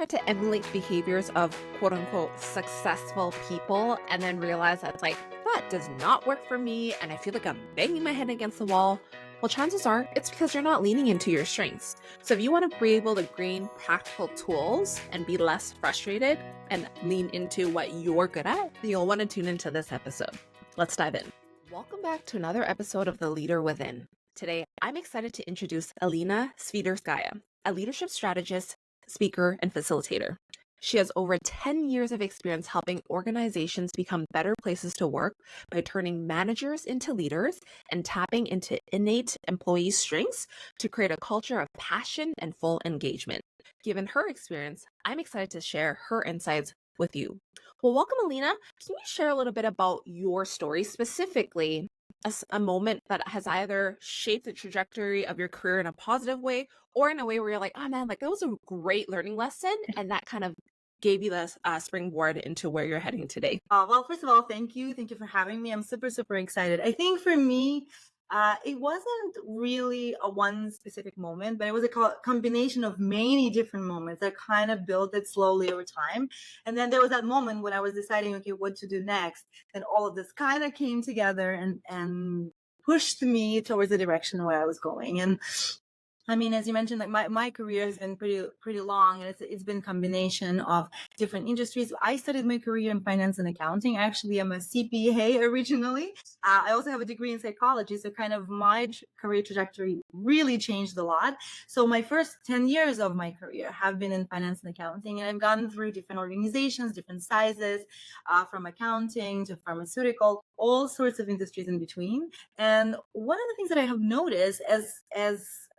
try to emulate behaviors of quote unquote successful people and then realize that it's like, that does not work for me and I feel like I'm banging my head against the wall? Well, chances are it's because you're not leaning into your strengths. So if you want to be able to gain practical tools and be less frustrated and lean into what you're good at, you'll want to tune into this episode. Let's dive in. Welcome back to another episode of The Leader Within. Today, I'm excited to introduce Alena Sviderskaia, a leadership strategist, speaker, and facilitator. She has over 10 years of experience helping organizations become better places to work by turning managers into leaders and tapping into innate employee strengths to create a culture of passion and full engagement. Given her experience, I'm excited to share her insights with you. Well, welcome, Alena. Can you share a little bit about your story, specifically a moment that has either shaped the trajectory of your career in a positive way or in a way where you're like, oh man, like that was a great learning lesson, and that kind of gave you the springboard into where you're heading today? Well, first of all, thank you. Thank you for having me. I'm super, super excited. I think for me, it wasn't really a one specific moment, but it was a combination of many different moments that kind of built it slowly over time. And then there was that moment when I was deciding, okay, what to do next. And all of this kind of came together and pushed me towards the direction where I was going. And I mean, as you mentioned, like my career has been pretty long, and it's been a combination of different industries. I started my career in finance and accounting. Actually, I'm a CPA originally. I also have a degree in psychology, so kind of my career trajectory really changed a lot. So my first 10 years of my career have been in finance and accounting, and I've gone through different organizations, different sizes, from accounting to pharmaceutical, all sorts of industries in between. And one of the things that I have noticed as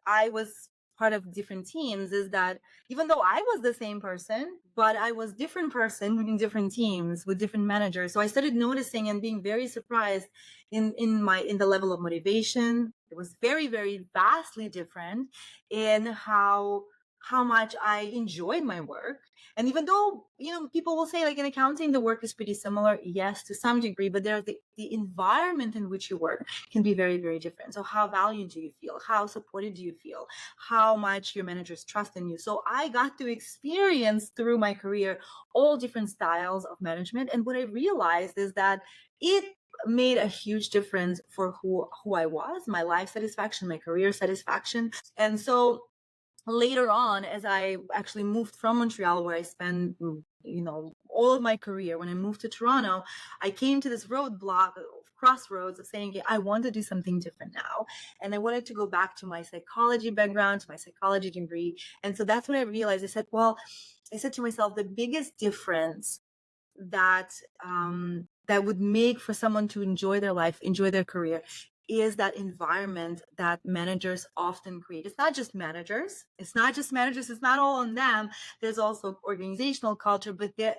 I was part of different teams is that even though I was the same person, but I was different person in different teams with different managers. So I started noticing and being very surprised in the level of motivation. It was very, very vastly different in how much I enjoyed my work. And even though, people will say like in accounting, the work is pretty similar. Yes, to some degree, but the environment in which you work can be very, very different. So how valued do you feel? How supported do you feel? How much your managers trust in you? So I got to experience through my career all different styles of management. And what I realized is that it made a huge difference for who I was, my life satisfaction, my career satisfaction. And so later on, as I actually moved from Montreal, where I spent, all of my career, when I moved to Toronto, I came to this crossroads of saying, I want to do something different now. And I wanted to go back to my psychology background, to my psychology degree. And so that's when I realized. I said to myself, the biggest difference that that would make for someone to enjoy their life, enjoy their career, is that environment that managers often create. It's not just managers. It's not all on them. There's also organizational culture, but the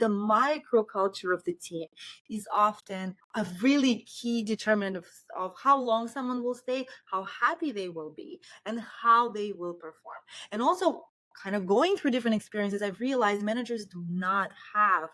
microculture of the team is often a really key determinant of how long someone will stay, how happy they will be, and how they will perform. And also, kind of going through different experiences, I've realized managers do not have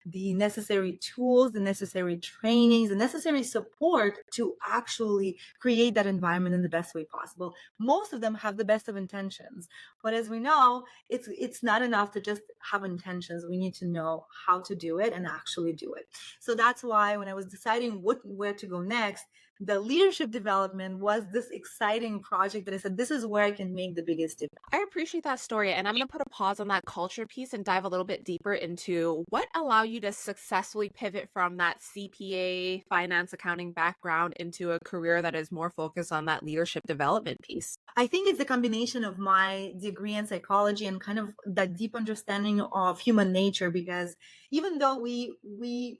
the necessary tools, the necessary trainings, the necessary support to actually create that environment in the best way possible. Most of them have the best of intentions, but as we know, it's not enough to just have intentions. We need to know how to do it and actually do it. So that's why when I was deciding where to go next, the leadership development was this exciting project that I said, this is where I can make the biggest difference. I appreciate that story, and I'm going to put a pause on that culture piece and dive a little bit deeper into what allowed you to successfully pivot from that CPA, finance, accounting background into a career that is more focused on that leadership development piece. I think it's a combination of my degree in psychology and kind of that deep understanding of human nature, because even though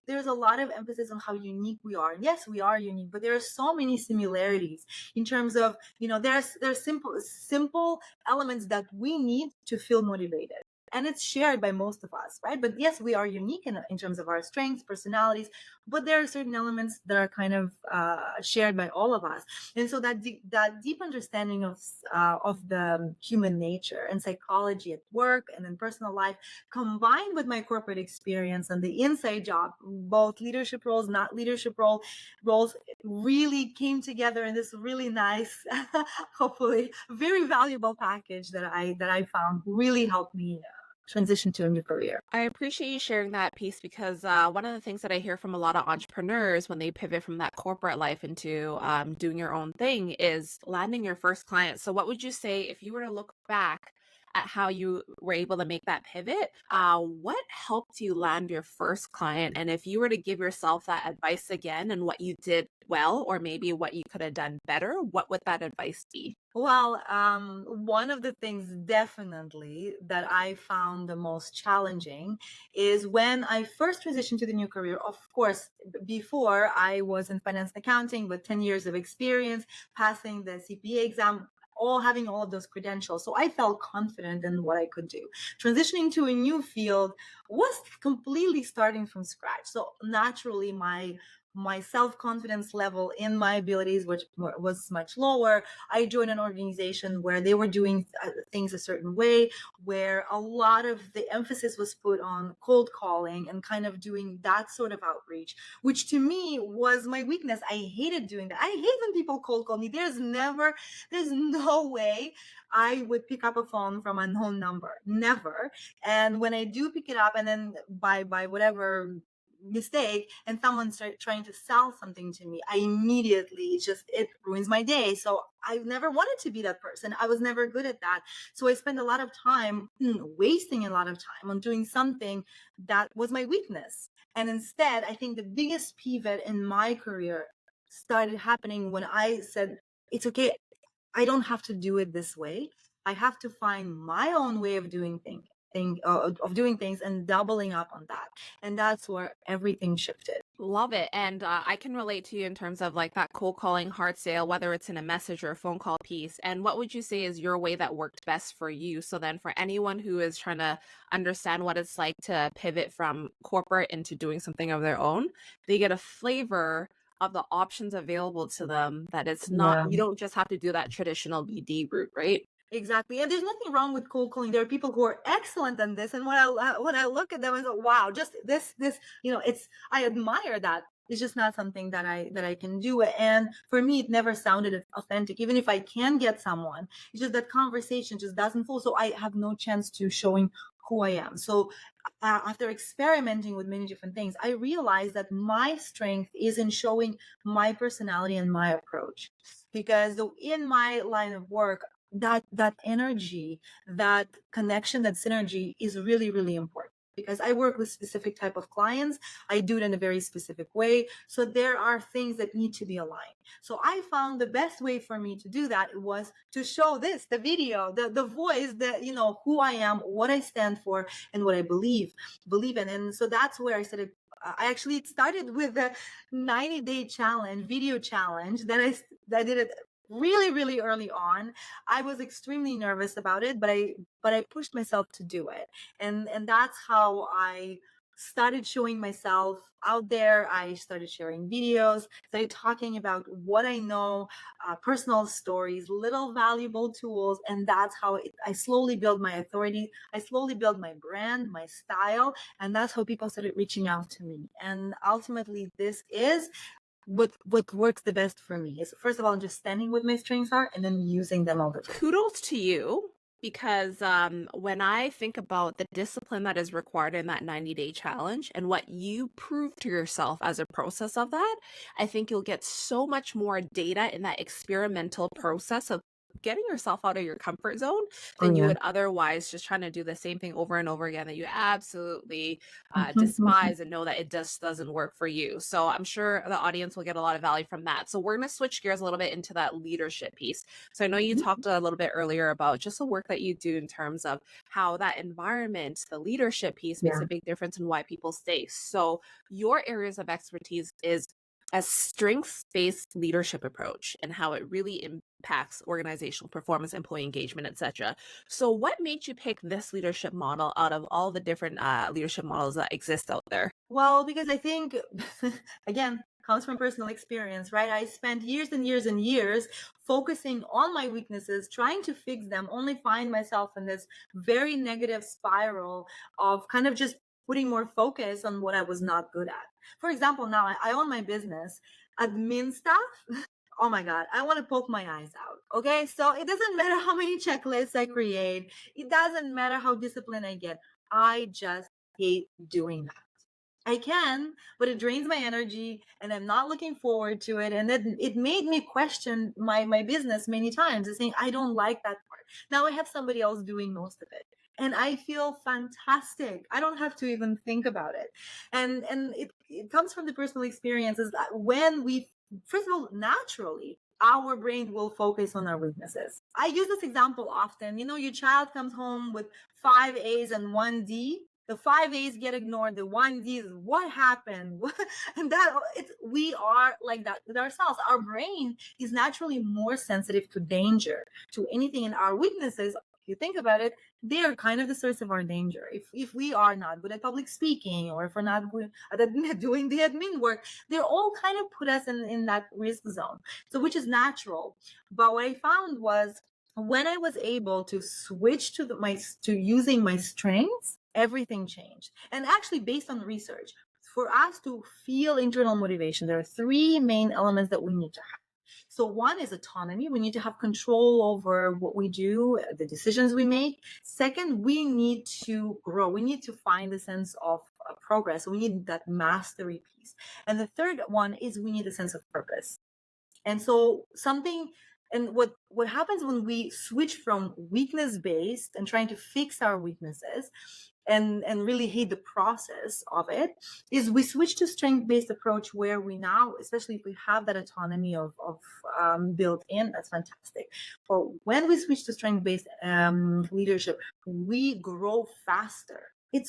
there's a lot of emphasis on how unique we are. Yes, we are unique, but there are so many similarities in terms of, there's simple elements that we need to feel motivated. And it's shared by most of us, right? But yes, we are unique in terms of our strengths, personalities, but there are certain elements that are kind of shared by all of us. And so that deep understanding of the human nature and psychology at work and in personal life, combined with my corporate experience and the inside job, both leadership roles, not leadership roles, really came together in this really nice, hopefully very valuable package that I found really helped me transition to a new career. I appreciate you sharing that piece because one of the things that I hear from a lot of entrepreneurs when they pivot from that corporate life into doing your own thing is landing your first client. So, what would you say if you were to look back at how you were able to make that pivot? What helped you land your first client? And if you were to give yourself that advice again and what you did well, or maybe what you could have done better, what would that advice be? Well, one of the things definitely that I found the most challenging is when I first transitioned to the new career. Of course, before I was in finance and accounting with 10 years of experience, passing the CPA exam, all having all of those credentials. So I felt confident in what I could do. Transitioning to a new field was completely starting from scratch. So naturally, my self-confidence level in my abilities which was much lower. I joined an organization where they were doing things a certain way, where a lot of the emphasis was put on cold calling and kind of doing that sort of outreach, which to me was my weakness. I hated doing that. I hate when people cold call me. There's no way I would pick up a phone from an unknown number. Never. And when I do pick it up, and then by whatever mistake and someone start trying to sell something to me, I immediately just, it ruins my day. So I never wanted to be that person. I was never good at that. So I spent a lot of time wasting a lot of time on doing something that was my weakness. And instead, I think the biggest pivot in my career started happening when I said, it's okay, I don't have to do it this way. I have to find my own way of doing things and doubling up on that. And that's where everything shifted. Love it. And I can relate to you in terms of like that cold calling hard sale, whether it's in a message or a phone call piece. And what would you say is your way that worked best for you? So then for anyone who is trying to understand what it's like to pivot from corporate into doing something of their own, they get a flavor of the options available to them, that it's not, Yeah. you don't just have to do that traditional BD route, right? Exactly. And there's nothing wrong with cold calling. There are people who are excellent at this. And when I look at them, I go, wow, just this, it's, I admire that. It's just not something that I can do. And for me, it never sounded authentic. Even if I can get someone, it's just that conversation just doesn't flow. So I have no chance to showing who I am. So after experimenting with many different things, I realized that my strength is in showing my personality and my approach. Because in my line of work, that energy, that connection, that synergy is really, really important, because I work with specific type of clients. I do it in a very specific way. So there are things that need to be aligned. So I found the best way for me to do that was to show the video, the voice, who I am, what I stand for, and what I believe in. And so that's where I started. I actually started with a 90-day challenge, video challenge that I did it really, really early on. I was extremely nervous about it, but I pushed myself to do it. And that's how I started showing myself out there. I started sharing videos, started talking about what I know, personal stories, little valuable tools. And that's how I slowly built my authority. I slowly built my brand, my style. And that's how people started reaching out to me. And ultimately, this is what works the best for me, is first of all understanding what my strengths are and then using them all the time. Kudos to you, because when I think about the discipline that is required in that 90-day challenge and what you prove to yourself as a process of that, I think you'll get so much more data in that experimental process of getting yourself out of your comfort zone Oh than you yeah. would otherwise just trying to do the same thing over and over again that you absolutely despise and know that it just doesn't work for you. So I'm sure the audience will get a lot of value from that. So we're going to switch gears a little bit into that leadership piece. So I know you talked a little bit earlier about just the work that you do in terms of how that environment, the leadership piece, makes Yeah. a big difference in why people stay. So your areas of expertise is a strengths-based leadership approach and how it really impacts organizational performance, employee engagement, etc. So what made you pick this leadership model out of all the different leadership models that exist out there? Well, because I think, again, comes from personal experience, right? I spent years and years and years focusing on my weaknesses, trying to fix them, only find myself in this very negative spiral of kind of just putting more focus on what I was not good at. For example, now I own my business, admin stuff. Oh my God, I want to poke my eyes out. Okay. So it doesn't matter how many checklists I create. It doesn't matter how disciplined I get. I just hate doing that. I can, but it drains my energy and I'm not looking forward to it. And then it made me question my business many times and saying, I don't like that part. Now I have somebody else doing most of it. And I feel fantastic. I don't have to even think about it. And it comes from the personal experiences that when we, first of all, naturally, our brain will focus on our weaknesses. I use this example often. You know, your child comes home with 5 A's and 1D. The 5 A's get ignored. The 1D's, what happened? And that we are like that with ourselves. Our brain is naturally more sensitive to danger, to anything. And our weaknesses, if you think about it, they are kind of the source of our danger. If we are not good at public speaking, or if we're not good at doing the admin work, they're all kind of put us in that risk zone. So which is natural. But what I found was when I was able to switch to using my strengths, everything changed. And actually, based on research, for us to feel internal motivation, there are three main elements that we need to have. So one is autonomy. We need to have control over what we do, the decisions we make. Second, we need to grow. We need to find a sense of progress. We need that mastery piece. And the third one is we need a sense of purpose. And so what happens when we switch from weakness based and trying to fix our weaknesses and really hate the process of it, is we switch to strength based approach, where we now, especially if we have that autonomy of built in, that's fantastic. But when we switch to strength based leadership, we grow faster.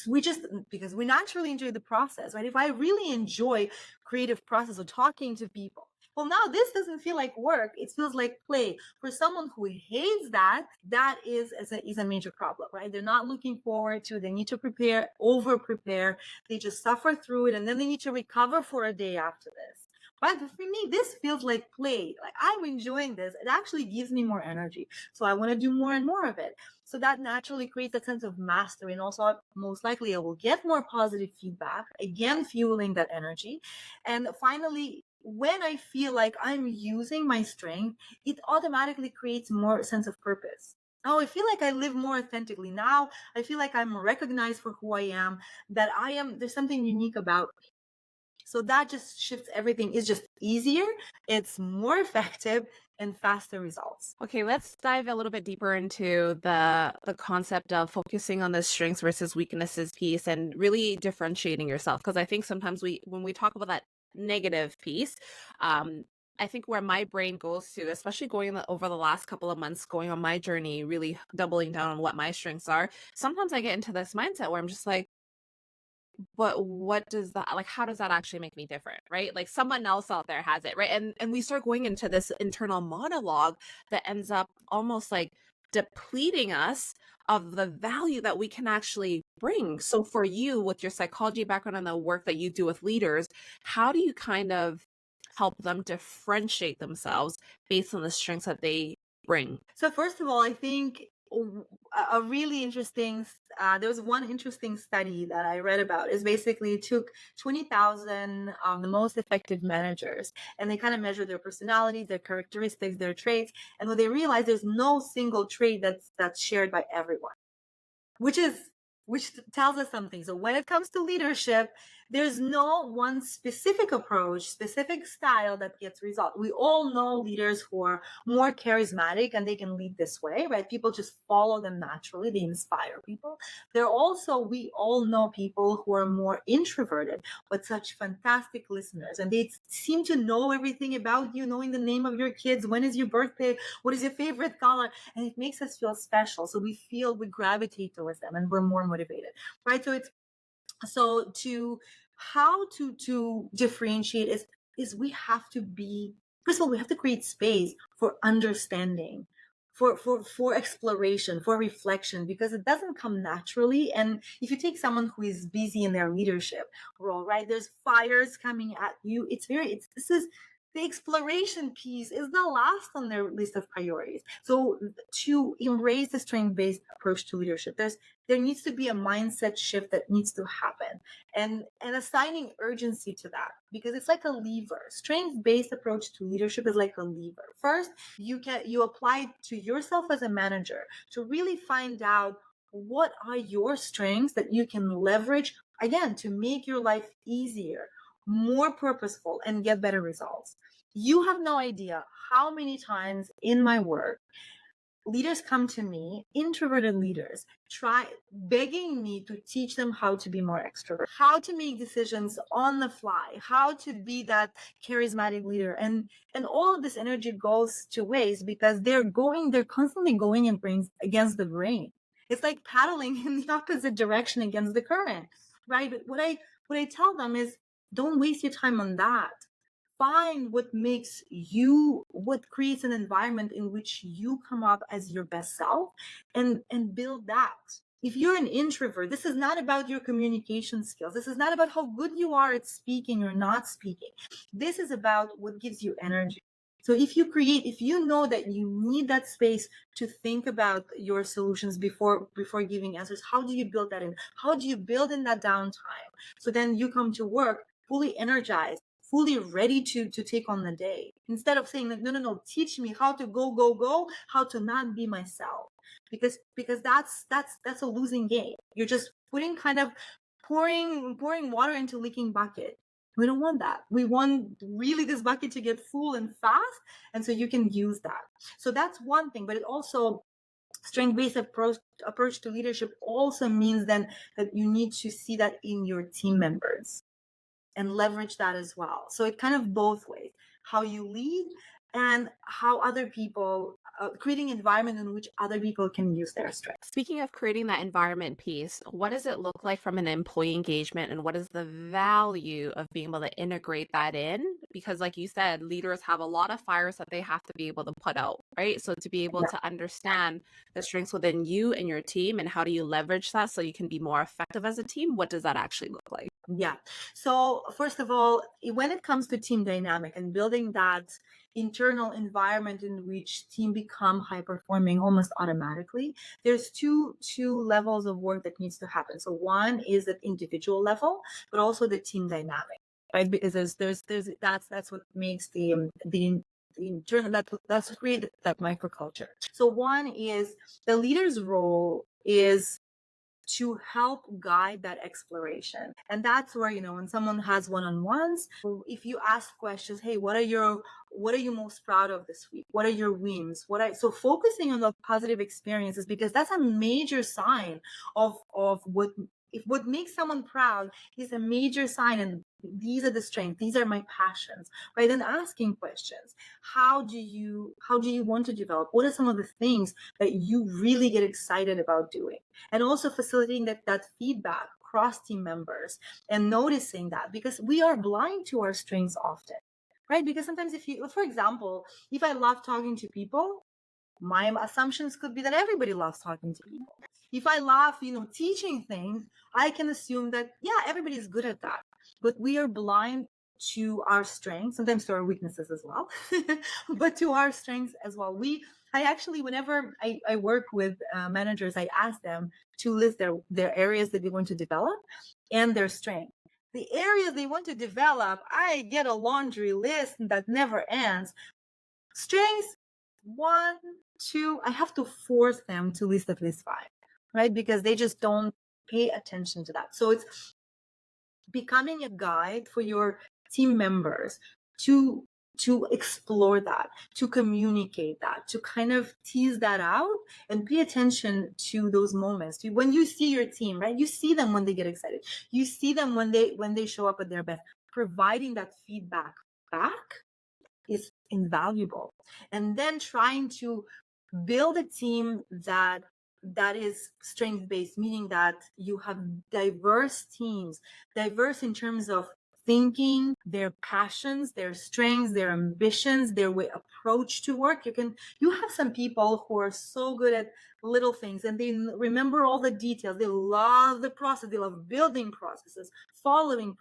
We just, because we naturally enjoy the process, right? If I really enjoy creative process of talking to people, well, now this doesn't feel like work. It feels like play. For someone who hates that, that is a major problem, right? They're not looking forward to it. They need to prepare, over prepare. They just suffer through it, and then they need to recover for a day after this. But for me, this feels like play. Like, I'm enjoying this. It actually gives me more energy. So I want to do more and more of it. So that naturally creates a sense of mastery. And also, most likely, I will get more positive feedback, again, fueling that energy. And finally, when I feel like I'm using my strength, it automatically creates more sense of purpose. Oh, I feel like I live more authentically. Now I feel like I'm recognized for who I am, that there's something unique about me. So that just shifts everything. It's just easier, it's more effective, and faster results. Okay, let's dive a little bit deeper into the concept of focusing on the strengths versus weaknesses piece and really differentiating yourself. Because I think sometimes when we talk about that negative piece, I think where my brain goes to, especially over the last couple of months, going on my journey, really doubling down on what my strengths are, sometimes I get into this mindset where I'm just like, but what does that, like, how does that actually make me different, right? Like, someone else out there has it, right? And we start going into this internal monologue that ends up almost like depleting us of the value that we can actually bring. So for you, with your psychology background and the work that you do with leaders, how do you kind of help them differentiate themselves based on the strengths that they bring? So first of all, I think a really interesting, there was one interesting study that I read about. Is basically took 20,000 of the most effective managers, and they kind of measured their personality, their characteristics, their traits, and what they realized, there's no single trait that's shared by everyone, which tells us something. So when it comes to leadership, there's no one specific approach, specific style that gets result. We all know leaders who are more charismatic and they can lead this way, right? People just follow them naturally. They inspire people. We all know people who are more introverted, but such fantastic listeners. And they seem to know everything about you, knowing the name of your kids. When is your birthday? What is your favorite color? And it makes us feel special. So we gravitate towards them and we're more motivated, right? How to differentiate is we have to be, first of all, we have to create space for understanding, for exploration, for reflection, because it doesn't come naturally. And if you take someone who is busy in their leadership role, right, there's fires coming at you. The exploration piece is the last on their list of priorities. So to embrace the strength-based approach to leadership, there needs to be a mindset shift that needs to happen, and assigning urgency to that, because it's like a lever. Strength-based approach to leadership is like a lever. First, you apply it to yourself as a manager to really find out what are your strengths that you can leverage, again, to make your life easier, more purposeful, and get better results. You have no idea how many times in my work leaders come to me, introverted leaders, begging me to teach them how to be more extrovert, how to make decisions on the fly, how to be that charismatic leader. And all of this energy goes to waste because they're constantly going against the grain. It's like paddling in the opposite direction against the current, right? But what I tell them is, don't waste your time on that. Find what creates an environment in which you come up as your best self, and build that. If you're an introvert, this is not about your communication skills. This is not about how good you are at speaking or not speaking. This is about what gives you energy. So if you know that you need that space to think about your solutions before giving answers, how do you build that in? How do you build in that downtime? So then you come to work fully energized, fully ready to take on the day, instead of saying, no, teach me how to go, how to not be myself, because that's a losing game. You're just pouring water into a leaking bucket. We don't want that. We want really this bucket to get full and fast, and so you can use that. So that's one thing. But it also, strength-based approach to leadership also means then that you need to see that in your team members and leverage that as well. So it kind of both ways, how you lead and how other people, creating an environment in which other people can use their strengths. Speaking of creating that environment piece, what does it look like from an employee engagement, and what is the value of being able to integrate that in? Because like you said, leaders have a lot of fires that they have to be able to put out, right? So to be able to understand the strengths within you and your team, and how do you leverage that so you can be more effective as a team, what does that actually look like? Yeah. So first of all, when it comes to team dynamic and building that internal environment in which team become high performing almost automatically, there's two levels of work that needs to happen. So one is at individual level, but also the team dynamic, right? Because that's what makes the internal, that's create that microculture. So one is the leader's role is to help guide that exploration. And that's where, when someone has one-on-ones, if you ask questions, hey, what are you most proud of this week? What are your wins? So focusing on the positive experiences, because that's a major sign of what makes someone proud is a major sign, and these are the strengths, these are my passions, right? Then asking questions, how do you want to develop? What are some of the things that you really get excited about doing? And also facilitating that feedback across team members and noticing that, because we are blind to our strengths often, right? Because sometimes for example, if I love talking to people, my assumptions could be that everybody loves talking to people. If I love, teaching things, I can assume that, yeah, everybody's good at that. But we are blind to our strengths, sometimes to our weaknesses as well, but to our strengths as well. I actually, whenever I work with managers, I ask them to list their areas that they want to develop and their strengths. The areas they want to develop, I get a laundry list that never ends. Strengths, 1, 2, I have to force them to list at least 5, right? Because they just don't pay attention to that. So it's becoming a guide for your team members to explore that, to communicate that, to kind of tease that out and pay attention to those moments. When you see your team, right? You see them when they get excited. You see them when they show up at their best. Providing that feedback back is invaluable. And then trying to build a team that is strength-based, meaning that you have diverse teams, diverse in terms of thinking, their passions, their strengths, their ambitions, their approach to work. You have some people who are so good at little things and they remember all the details. They love the process. They love building processes, following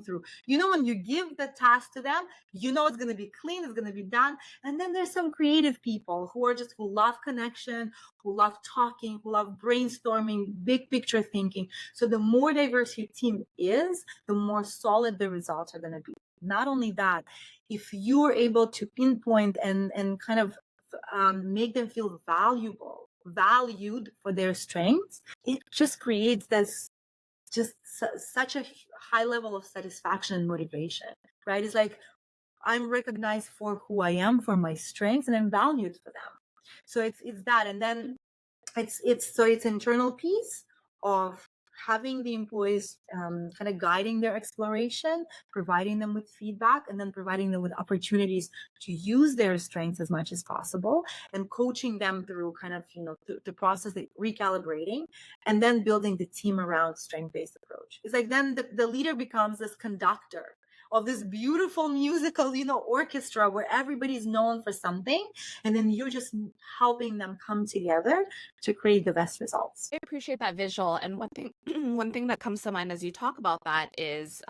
through. When you give the task to them, it's going to be clean, it's going to be done. And then there's some creative people who love connection, who love talking, who love brainstorming, big picture thinking. So the more diverse your team is, the more solid the results are going to be. Not only that, if you are able to pinpoint and kind of make them feel valuable valued for their strengths, it just creates this such a high level of satisfaction and motivation, right? It's like I'm recognized for who I am, for my strengths, and I'm valued for them. So it's that, and then it's internal piece of having the employees kind of guiding their exploration, providing them with feedback, and then providing them with opportunities to use their strengths as much as possible, and coaching them through kind of the process of recalibrating, and then building the team around strength-based approach. It's like then the leader becomes this conductor of this beautiful musical, orchestra where everybody's known for something, and then you're just helping them come together to create the best results. I appreciate that visual. And one thing that comes to mind as you talk about that is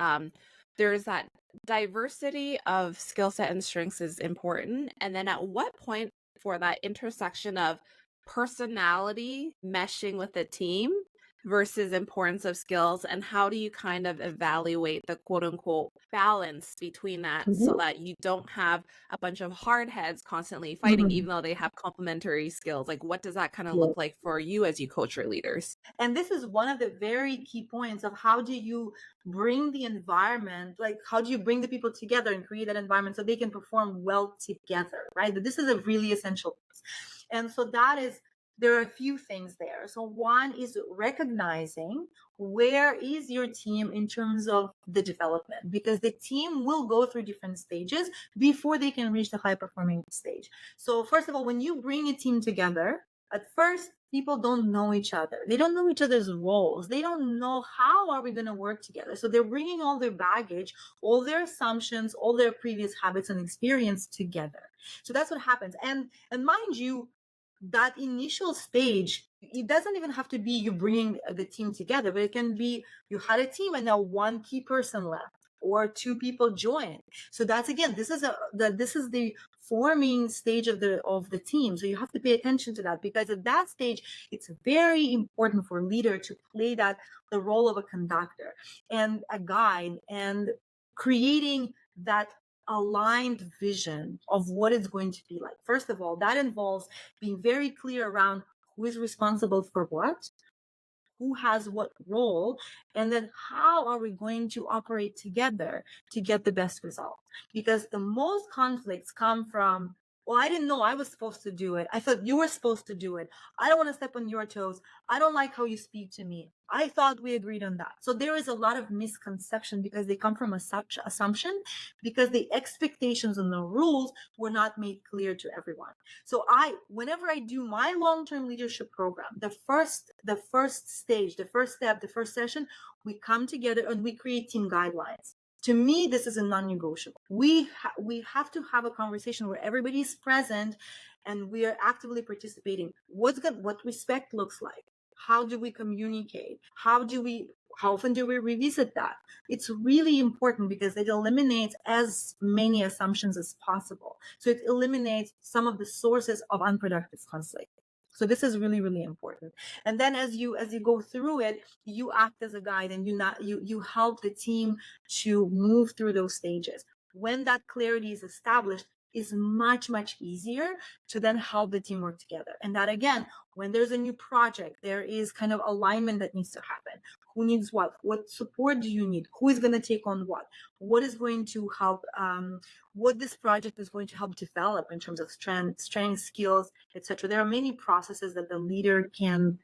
there's that diversity of skill set and strengths is important. And then at what point for that intersection of personality meshing with the team versus importance of skills, and how do you kind of evaluate the quote unquote balance between that so that you don't have a bunch of hard heads constantly fighting even though they have complementary skills? Like, what does that kind of look like for you as you coach your leaders? And this is one of the very key points of how do you bring the environment, like how do you bring the people together and create that environment so they can perform well together, right? But this is a really essential piece. And so there are a few things there. So one is recognizing where is your team in terms of the development, because the team will go through different stages before they can reach the high performing stage. So first of all, when you bring a team together, at first, people don't know each other. They don't know each other's roles. They don't know how are we going to work together. So they're bringing all their baggage, all their assumptions, all their previous habits and experience together. So that's what happens. And mind you, that initial stage, it doesn't even have to be you bringing the team together, but it can be you had a team and now one key person left or two people join. So that's, again, this is the forming stage of the team. So you have to pay attention to that, because at that stage, it's very important for a leader to play the role of a conductor and a guide, and creating that aligned vision of what it's going to be like. First of all, that involves being very clear around who is responsible for what, who has what role, and then how are we going to operate together to get the best result. Because the most conflicts come from, well, I didn't know I was supposed to do it. I thought you were supposed to do it. I don't want to step on your toes. I don't like how you speak to me. I thought we agreed on that. So there is a lot of misconception because they come from such assumption, because the expectations and the rules were not made clear to everyone. So whenever I do my long-term leadership program, the first stage, the first step, the first session, we come together and we create team guidelines. To me, this is a non-negotiable. We have to have a conversation where everybody is present and we are actively participating. What respect looks like? How do we communicate? How often do we revisit that? It's really important because it eliminates as many assumptions as possible. So it eliminates some of the sources of unproductive conflict. So this is really, really important. And then as you go through it, you act as a guide and you help the team to move through those stages. When that clarity is established, is much, much easier to then help the team work together. And that, again, when there's a new project, there is kind of alignment that needs to happen. Who needs what? What support do you need? Who is going to take on what? What is going to help, what this project is going to help develop in terms of strength, skills, etc. There are many processes that the leader can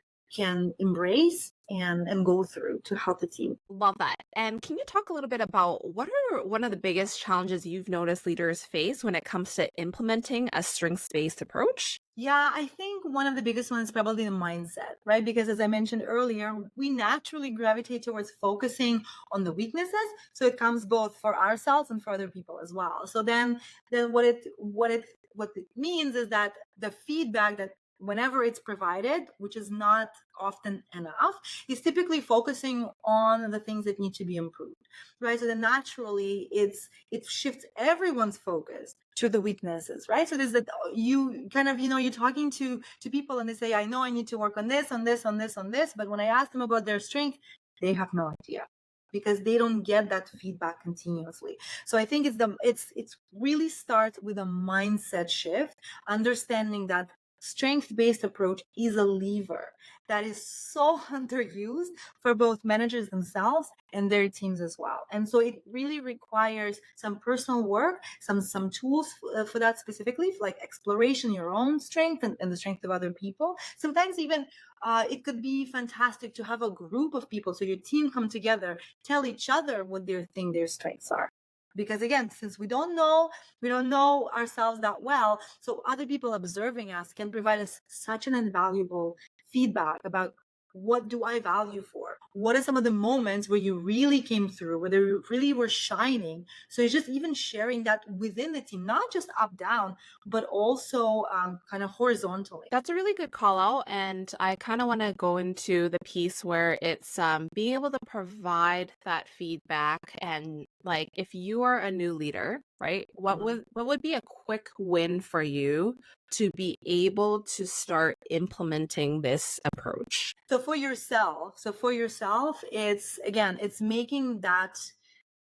embrace and go through to help the team. Love that. And can you talk a little bit about what are one of the biggest challenges you've noticed leaders face when it comes to implementing a strengths-based approach? Yeah, I think one of the biggest ones is probably the mindset, right? Because as I mentioned earlier, we naturally gravitate towards focusing on the weaknesses. So it comes both for ourselves and for other people as well. So then what it means is that the feedback that whenever it's provided, which is not often enough, is typically focusing on the things that need to be improved, right? So then naturally it shifts everyone's focus to the weaknesses, right? So there's that you kind of, you're talking to people and they say, I know I need to work on this, on this, on this, on this. But when I ask them about their strength, they have no idea, because they don't get that feedback continuously. So I think it's really starts with a mindset shift, understanding that strength-based approach is a lever that is so underused for both managers themselves and their teams as well. And so it really requires some personal work, some tools for that specifically, like exploration, your own strength and the strength of other people. Sometimes even it could be fantastic to have a group of people, so your team come together, tell each other what they think their strengths are. Because again, since we don't know ourselves that well, so other people observing us can provide us such an invaluable feedback about what do I value for? What are some of the moments where you really came through, where you really were shining? So it's just even sharing that within the team, not just up down, but also kind of horizontally. That's a really good call out. And I kind of want to go into the piece where it's being able to provide that feedback. And like, if you are a new leader, right, what would be a quick win for you to be able to start implementing this approach? So for yourself, it's making that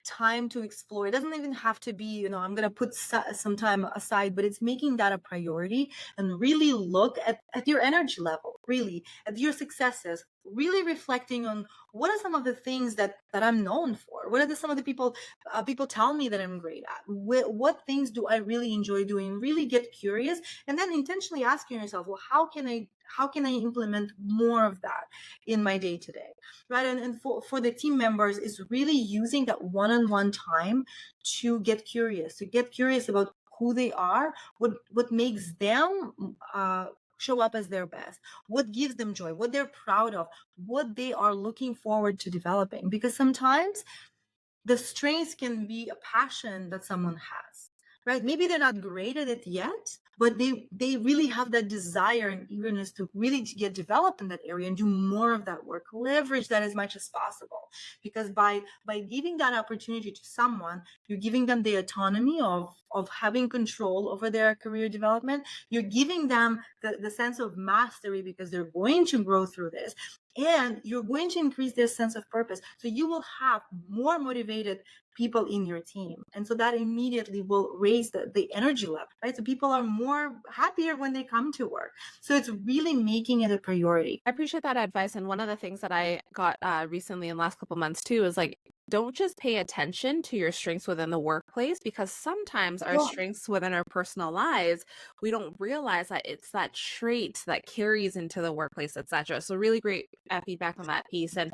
time to explore. It doesn't even have to be, I'm going to put some time aside, but it's making that a priority and really look at your energy level, really at your successes, really reflecting on what are some of the things that I'm known for. What are some of the people tell me that I'm great at? What things do I really enjoy doing? Really get curious, and then intentionally asking yourself, well, how can I implement more of that in my day to day, right? And for the team members, is really using that one-on-one time to get curious about who they are, what makes them show up as their best, what gives them joy, what they're proud of, what they are looking forward to developing. Because sometimes the strengths can be a passion that someone has, right? Maybe they're not great at it yet, but they really have that desire and eagerness to really get developed in that area and do more of that work, leverage that as much as possible. Because by giving that opportunity to someone, you're giving them the autonomy of having control over their career development. You're giving them the sense of mastery because they're going to grow through this, and you're going to increase their sense of purpose. So you will have more motivated people in your team. And so that immediately will raise the energy level, right? So people are more happier when they come to work. So it's really making it a priority. I appreciate that advice. And one of the things that I got recently in the last couple months too is like, don't just pay attention to your strengths within the workplace, because sometimes our strengths within our personal lives, we don't realize that it's that trait that carries into the workplace, etc. So really great feedback on that piece. And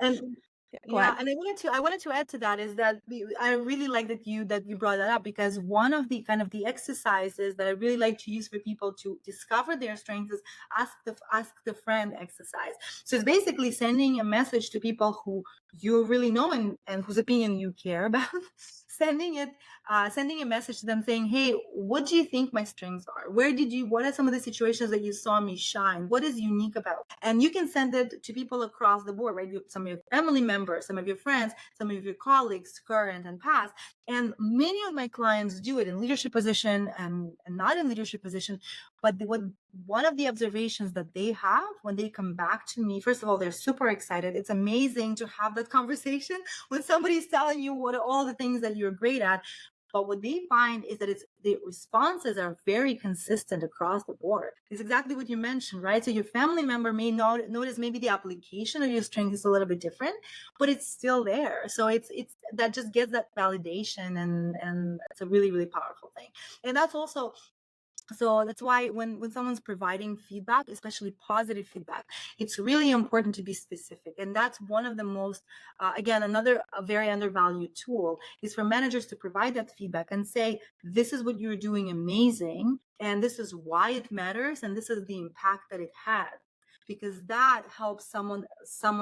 yeah, and I wanted to add to that is that I really like that you brought that up, because one of the kind of the exercises that I really like to use for people to discover their strengths is ask the friend exercise. So it's basically sending a message to people who you really know and whose opinion you care about. Sending a message to them saying, hey, what do you think my strengths are? What are some of the situations that you saw me shine? What is unique about? And you can send it to people across the board, right? Some of your family members, some of your friends, some of your colleagues, current and past. And many of my clients do it in leadership position and not in leadership position. But one of the observations that they have when they come back to me, first of all, they're super excited. It's amazing to have that conversation when somebody's telling you what are all the things that you're great at. But what they find is that the responses are very consistent across the board. It's exactly what you mentioned, right? So your family member may notice maybe the application of your strength is a little bit different, but it's still there. So it's that just gets that validation, and it's a really, really powerful thing. And that's also, so that's why when someone's providing feedback, especially positive feedback, it's really important to be specific. And that's one of the most, again, another very undervalued tool is for managers to provide that feedback and say, this is what you're doing amazing, and this is why it matters, and this is the impact that it had. Because that helps someone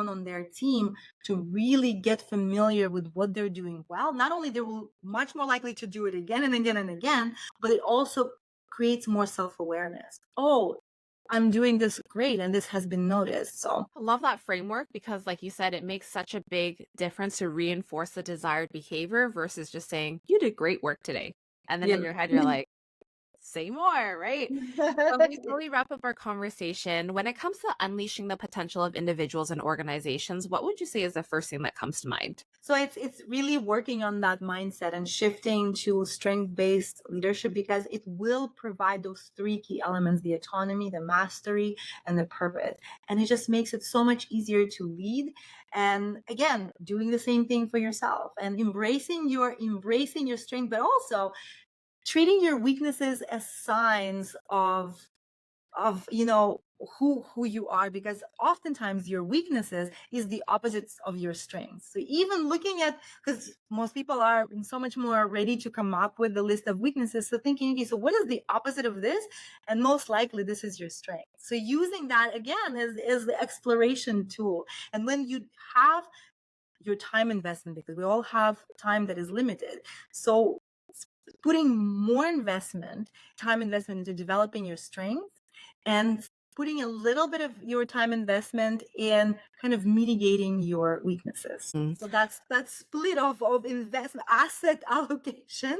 on their team to really get familiar with what they're doing well. Not only they will much more likely to do it again and again and again, but it also creates more self-awareness. Oh, I'm doing this great, and this has been noticed. So I love that framework, because like you said, it makes such a big difference to reinforce the desired behavior versus just saying, you did great work today. And then in your head, you're like, say more, right? So before we wrap up our conversation, when it comes to unleashing the potential of individuals and organizations, what would you say is the first thing that comes to mind? So it's really working on that mindset and shifting to strength-based leadership, because it will provide those three key elements: the autonomy, the mastery, and the purpose. And it just makes it so much easier to lead. And again, doing the same thing for yourself and embracing your strength, but also treating your weaknesses as signs of who you are, because oftentimes your weaknesses is the opposites of your strengths. So even looking at, because most people are so much more ready to come up with the list of weaknesses, so thinking, okay, so what is the opposite of this? And most likely this is your strength. So using that again is the exploration tool. And when you have your time investment, because we all have time that is limited, so putting more time investment into developing your strengths, and putting a little bit of your time investment in kind of mitigating your weaknesses. So that's split of investment asset allocation,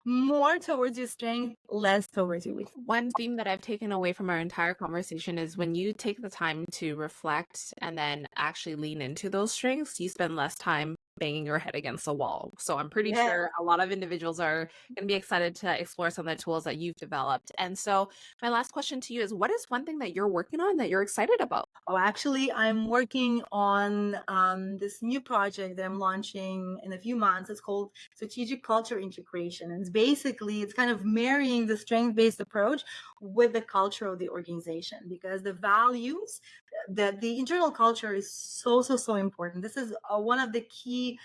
more towards your strength, less towards your weakness. One theme that I've taken away from our entire conversation is when you take the time to reflect and then actually lean into those strengths, you spend less time banging your head against the wall. So I'm pretty Yes. sure a lot of individuals are going to be excited to explore some of the tools that you've developed. And so my last question to you is, what is one thing that you're working on that you're excited about? Oh, actually, I'm working on this new project that I'm launching in a few months. It's called Strategic Culture Integration. And it's kind of marrying the strength-based approach with the culture of the organization, because the values, the internal culture is so important. This is one of the key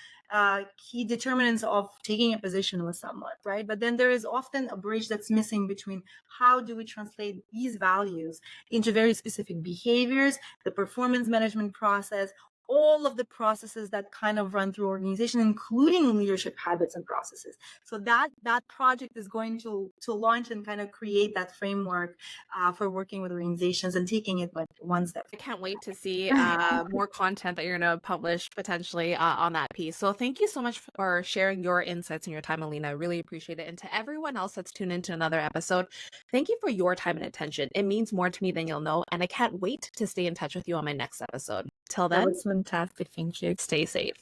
determinants of taking a position with someone, right? But then there is often a bridge that's missing between how do we translate these values into very specific behaviors, the performance management process, all of the processes that kind of run through organization, including leadership habits and processes. So that project is going to launch and kind of create that framework for working with organizations and taking it one step. I can't wait to see more content that you're going to publish potentially on that piece. So thank you so much for sharing your insights and your time, Alena. I really appreciate it. And to everyone else that's tuned into another episode, thank you for your time and attention. It means more to me than you'll know. And I can't wait to stay in touch with you on my next episode. Till That then, was fantastic. Thank you. stay safe.